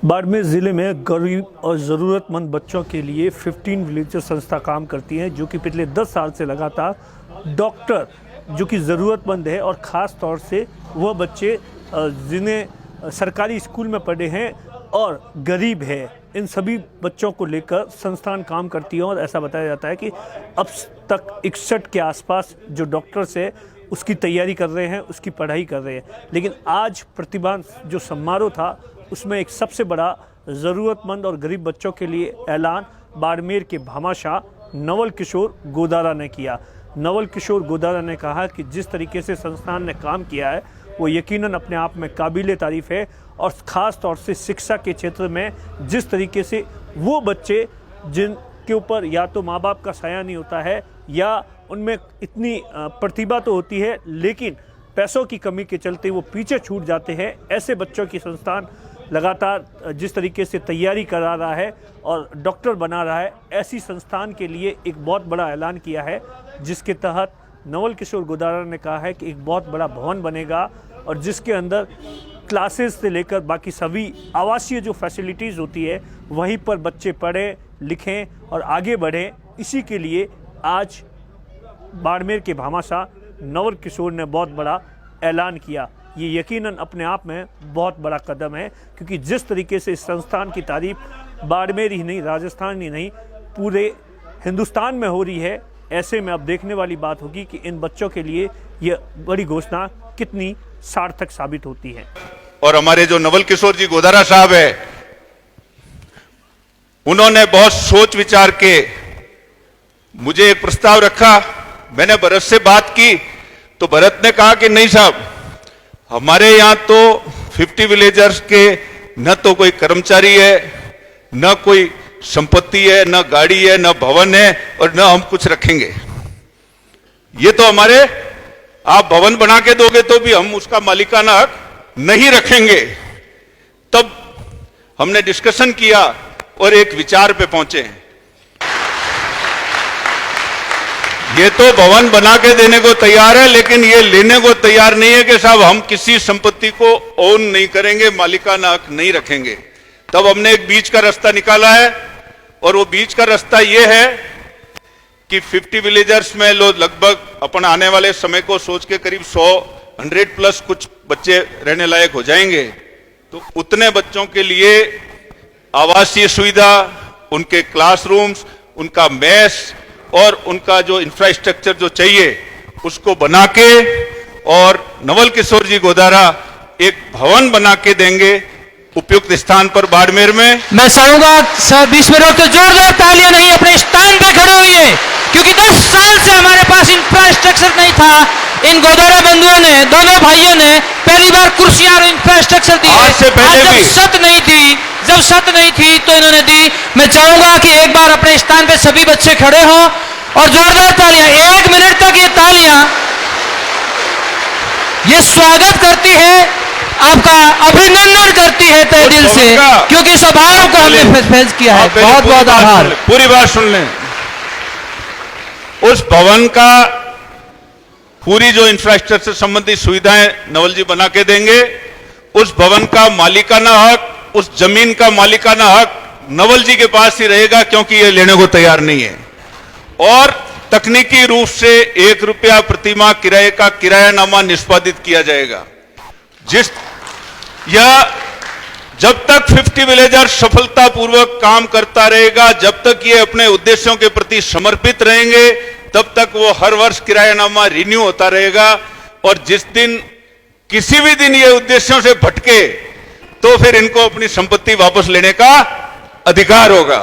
बाड़मेर ज़िले में गरीब और ज़रूरतमंद बच्चों के लिए 15 विलेजर संस्था काम करती है, जो कि पिछले 10 साल से लगातार डॉक्टर जो कि ज़रूरतमंद है और ख़ास तौर से वह बच्चे जिन्हें सरकारी स्कूल में पढ़े हैं और गरीब है, इन सभी बच्चों को लेकर संस्थान काम करती है। और ऐसा बताया जाता है कि अब तक 61 के आसपास जो डॉक्टर्स है उसकी तैयारी कर रहे हैं, उसकी पढ़ाई कर रहे हैं। लेकिन आज प्रतिभा जो समारोह था उसमें एक सबसे बड़ा ज़रूरतमंद और गरीब बच्चों के लिए ऐलान बाड़मेर के भामाशाह नवल किशोर गोदारा ने किया। नवल किशोर गोदारा ने कहा कि जिस तरीके से संस्थान ने काम किया है वो यकीनन अपने आप में काबिले तारीफ़ है, और ख़ास तौर से शिक्षा के क्षेत्र में जिस तरीके से वो बच्चे जिनके ऊपर या तो माँ बाप का साया नहीं होता है या उनमें इतनी प्रतिभा तो होती है लेकिन पैसों की कमी के चलते वो पीछे छूट जाते हैं, ऐसे बच्चों की संस्थान लगातार जिस तरीके से तैयारी करा रहा है और डॉक्टर बना रहा है, ऐसी संस्थान के लिए एक बहुत बड़ा ऐलान किया है, जिसके तहत नवल किशोर गोदारा ने कहा है कि एक बहुत बड़ा भवन बनेगा और जिसके अंदर क्लासेस से लेकर बाकी सभी आवासीय जो फैसिलिटीज़ होती है वहीं पर बच्चे पढ़ें लिखें और आगे बढ़ें। इसी के लिए आज बाड़मेर के भामाशाह नवल किशोर ने बहुत बड़ा ऐलान किया। ये यकीनन अपने आप में बहुत बड़ा कदम है, क्योंकि जिस तरीके से इस संस्थान की तारीफ बाड़मेर ही नहीं, राजस्थान ही नहीं, पूरे हिंदुस्तान में हो रही है, ऐसे में अब देखने वाली बात होगी कि इन बच्चों के लिए ये बड़ी घोषणा कितनी सार्थक साबित होती है। और हमारे जो नवल किशोर जी गोदारा साहब है, उन्होंने बहुत सोच विचार के मुझे एक प्रस्ताव रखा। मैंने भरत से बात की तो भरत ने कहा कि नहीं साहब, हमारे यहाँ तो 50 विलेजर्स के न तो कोई कर्मचारी है, न कोई संपत्ति है, न गाड़ी है, न भवन है, और न हम कुछ रखेंगे। ये तो हमारे, आप भवन बना के दोगे तो भी हम उसका मालिकाना हक नहीं रखेंगे। तब हमने डिस्कशन किया और एक विचार पे पहुंचे हैं। ये तो भवन बना के देने को तैयार है, लेकिन ये लेने को तैयार नहीं है कि साहब हम किसी संपत्ति को ओन नहीं करेंगे, मालिकाना हक नहीं रखेंगे। तब हमने एक बीच का रास्ता निकाला है, और वो बीच का रास्ता ये है कि 50 विलेजर्स में लोग लगभग अपन आने वाले समय को सोच के करीब 100 प्लस कुछ बच्चे रहने लायक हो जाएंगे। तो उतने बच्चों के लिए आवासीय सुविधा, उनके क्लासरूम्स, उनका मेस और उनका जो इंफ्रास्ट्रक्चर जो चाहिए उसको बना के, और नवल किशोर जी गोदारा एक भवन बना के देंगे उपयुक्त स्थान पर बाड़मेर में। मैं चाहूंगा सब बीच में रोक तो जोरदार तालियां नहीं, अपने स्थान पे खड़े हुए, क्योंकि 10 साल से हमारे पास इंफ्रास्ट्रक्चर नहीं था। इन गोदारा बंधुओं ने, दोनों भाइयों ने पहली बार कुर्सियां और इंफ्रास्ट्रक्चर दी। आज से पहले भी जब सत नहीं थी तो इन्होंने दी। मैं चाहूंगा कि एक बार अपने स्थान पे सभी बच्चे खड़े हों और जोरदार तालियां, 1 मिनट तक ये तालियां ये स्वागत करती है, आपका अभिनंदन करती है तहे दिल से, क्योंकि स्वभाव को हमने फेस किया है। बहुत बहुत आभार। पूरी बात सुन लें। उस भवन का पूरी जो इंफ्रास्ट्रक्चर संबंधी सुविधाएं नवल जी बना के देंगे। उस भवन का मालिकाना हक, उस जमीन का मालिकाना हक नवल जी के पास ही रहेगा, क्योंकि ये लेने को तैयार नहीं है। और तकनीकी रूप से 1 रुपया प्रतिमाह किराए का किरायानामा निष्पादित किया जाएगा। जब तक 50 विलेजर सफलतापूर्वक काम करता रहेगा, जब तक ये अपने उद्देश्यों के प्रति समर्पित रहेंगे, तब तक वो हर वर्ष किरायानामा रिन्यू होता रहेगा। और जिस दिन किसी भी दिन ये उद्देश्यों से भटके तो फिर इनको अपनी संपत्ति वापस लेने का अधिकार होगा।